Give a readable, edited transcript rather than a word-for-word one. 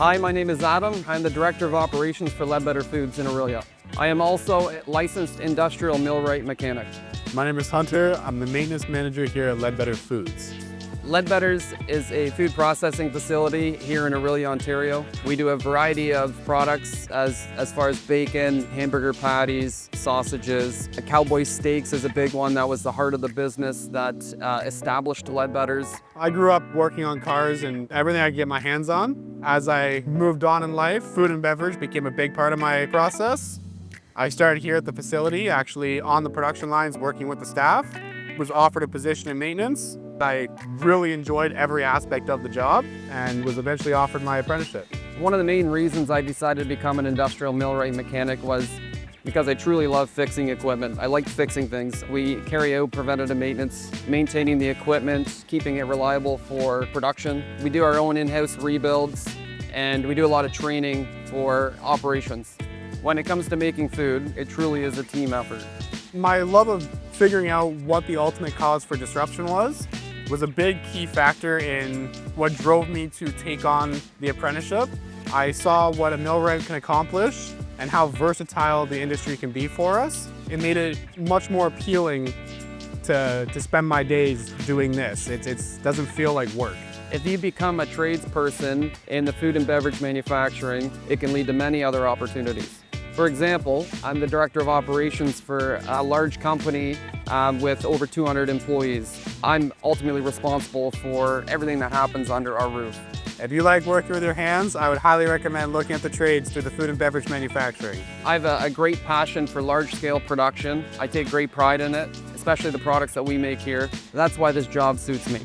Hi, my name is Adam. I'm the Director of Operations for Leadbetter Foods in Orillia. I am also a licensed industrial millwright mechanic. My name is Hunter. I'm the maintenance manager here at Leadbetter Foods. Leadbetters is a food processing facility here in Orillia, Ontario. We do a variety of products as far as bacon, hamburger patties, sausages. Cowboy steaks is a big one. That was the heart of the business that established Leadbetters. I grew up working on cars and everything I could get my hands on. As I moved on in life, food and beverage became a big part of my process. I started here at the facility, actually on the production lines, working with the staff. Was offered a position in maintenance. I really enjoyed every aspect of the job and was eventually offered my apprenticeship. One of the main reasons I decided to become an industrial millwright mechanic was because I truly love fixing equipment. I like fixing things. We carry out preventative maintenance, maintaining the equipment, keeping it reliable for production. We do our own in-house rebuilds, and we do a lot of training for operations. When it comes to making food, it truly is a team effort. My love of figuring out what the ultimate cause for disruption was a big key factor in what drove me to take on the apprenticeship. I saw what a millwright can accomplish and how versatile the industry can be for us. It made it much more appealing to spend my days doing this. It doesn't feel like work. If you become a tradesperson in the food and beverage manufacturing, it can lead to many other opportunities. For example, I'm the Director of Operations for a large company with over 200 employees. I'm ultimately responsible for everything that happens under our roof. If you like working with your hands, I would highly recommend looking at the trades through the food and beverage manufacturing. I have a great passion for large-scale production. I take great pride in it, especially the products that we make here. That's why this job suits me.